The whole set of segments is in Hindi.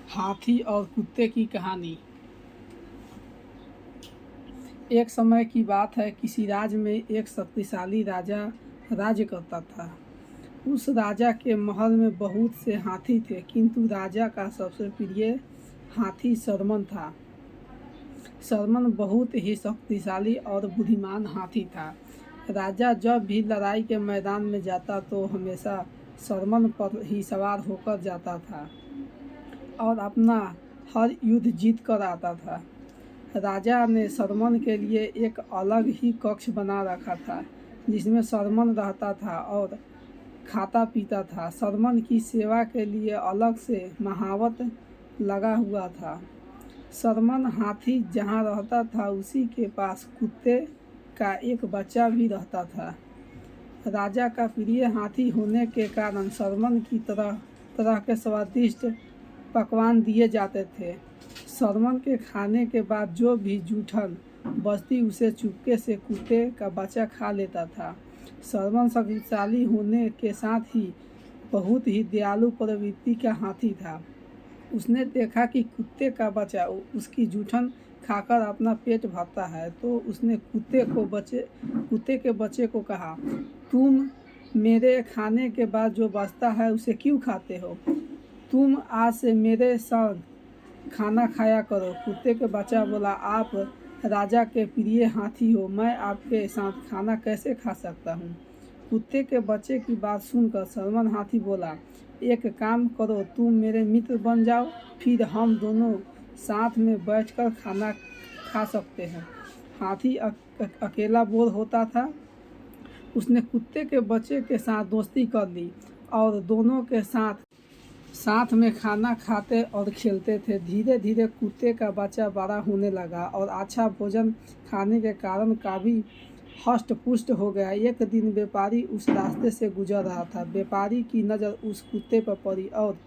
हाथी और कुत्ते की कहानी। एक समय की बात है, किसी राज्य में एक शक्तिशाली राजा राज्य करता था। उस राजा के महल में बहुत से हाथी थे, किंतु राजा का सबसे प्रिय हाथी सरमन था। सरमन बहुत ही शक्तिशाली और बुद्धिमान हाथी था। राजा जब भी लड़ाई के मैदान में जाता तो हमेशा सरमन पर ही सवार होकर जाता था और अपना हर युद्ध जीत कर आता था। राजा ने सरमन के लिए एक अलग ही कक्ष बना रखा था, जिसमें सरमन रहता था और खाता पीता था। सरमन की सेवा के लिए अलग से महावत लगा हुआ था। सरमन हाथी जहाँ रहता था, उसी के पास कुत्ते का एक बच्चा भी रहता था। राजा का प्रिय हाथी होने के कारण सरमन की तरह तरह के स्वादिष्ट पकवान दिए जाते थे। सरमन के खाने के बाद जो भी जूठन बचती, उसे चुपके से कुत्ते का बच्चा खा लेता था। सरमन शक्तिशाली होने के साथ ही बहुत ही दयालु प्रवृत्ति का हाथी था। उसने देखा कि कुत्ते का बच्चा उसकी जूठन खाकर अपना पेट भरता है, तो उसने कुत्ते के बच्चे को कहा, तुम मेरे खाने के बाद जो बचता है उसे क्यों खाते हो? तुम आज से मेरे संग खाना खाया करो। कुत्ते के बच्चा बोला, आप राजा के प्रिय हाथी हो, मैं आपके साथ खाना कैसे खा सकता हूँ? कुत्ते के बच्चे की बात सुनकर सरमन हाथी बोला, एक काम करो, तुम मेरे मित्र बन जाओ, फिर हम दोनों साथ में बैठकर खाना खा सकते हैं। हाथी अकेला बोर होता था। उसने कुत्ते के बच्चे के साथ दोस्ती कर ली और दोनों के साथ में खाना खाते और खेलते थे। धीरे धीरे कुत्ते का बच्चा बड़ा होने लगा और अच्छा भोजन खाने के कारण काफ़ी हष्ट पुष्ट हो गया। एक दिन व्यापारी उस रास्ते से गुजर रहा था। व्यापारी की नज़र उस कुत्ते पर पड़ी और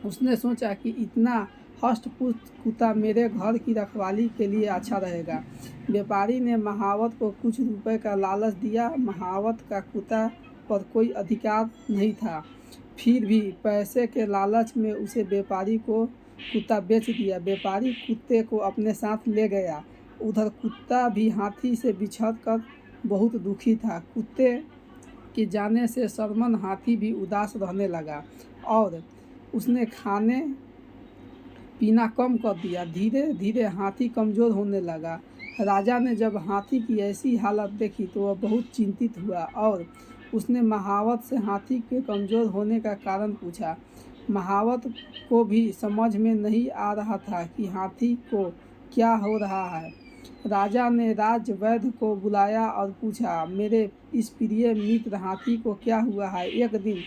उसने सोचा कि इतना हष्ट पुष्ट कुत्ता मेरे घर की रखवाली के लिए अच्छा रहेगा। व्यापारी ने महावत को कुछ रुपए का लालच दिया। महावत का कुत्ता पर कोई अधिकार नहीं था, फिर भी पैसे के लालच में उसे व्यापारी को कुत्ता बेच दिया। व्यापारी कुत्ते को अपने साथ ले गया। उधर कुत्ता भी हाथी से बिछड़ कर बहुत दुखी था। कुत्ते के जाने से सरमन हाथी भी उदास रहने लगा और उसने खाने पीना कम कर दिया। धीरे धीरे हाथी कमज़ोर होने लगा। राजा ने जब हाथी की ऐसी हालत देखी तो वह बहुत चिंतित हुआ और उसने महावत से हाथी के कमज़ोर होने का कारण पूछा। महावत को भी समझ में नहीं आ रहा था कि हाथी को क्या हो रहा है। राजा ने राजवैद्य को बुलाया और पूछा, मेरे इस प्रिय मित्र हाथी को क्या हुआ है? एक दिन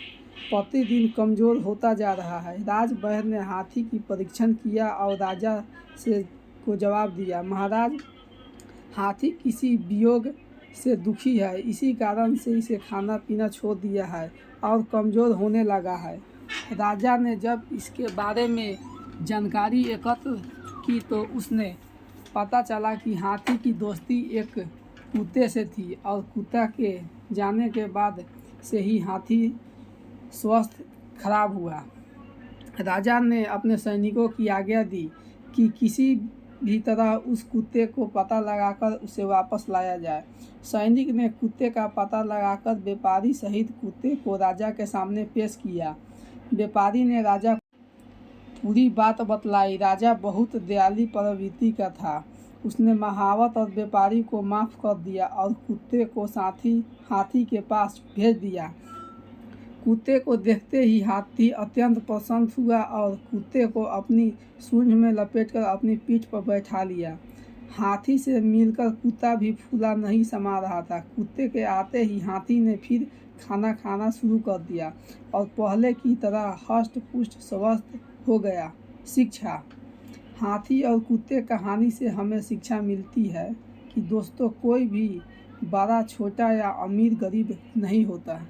प्रतिदिन कमज़ोर होता जा रहा है। राजवैद्य ने हाथी की परीक्षण किया और राजा को जवाब दिया, महाराज, हाथी किसी वियोग से दुखी है, इसी कारण से इसे खाना पीना छोड़ दिया है और कमज़ोर होने लगा है। राजा ने जब इसके बारे में जानकारी एकत्र की तो उसने पता चला कि हाथी की दोस्ती एक कुत्ते से थी और कुत्ता के जाने के बाद से ही हाथी स्वास्थ्य खराब हुआ। राजा ने अपने सैनिकों की आज्ञा दी कि किसी भी तरह उस कुत्ते को पता लगाकर उसे वापस लाया जाए। सैनिक ने कुत्ते का पता लगाकर व्यापारी सहित कुत्ते को राजा के सामने पेश किया। व्यापारी ने राजा को पूरी बात बतलाई। राजा बहुत दयालु प्रवृत्ति का था। उसने महावत और व्यापारी को माफ़ कर दिया और कुत्ते को हाथी के पास भेज दिया। कुत्ते को देखते ही हाथी अत्यंत प्रसन्न हुआ और कुत्ते को अपनी सूंड में लपेटकर अपनी पीठ पर बैठा लिया। हाथी से मिलकर कुत्ता भी फूला नहीं समा रहा था। कुत्ते के आते ही हाथी ने फिर खाना खाना शुरू कर दिया और पहले की तरह हष्ट पुष्ट स्वस्थ हो गया। शिक्षा। हाथी और कुत्ते कहानी से हमें शिक्षा मिलती है कि दोस्तों, कोई भी बड़ा छोटा या अमीर गरीब नहीं होता।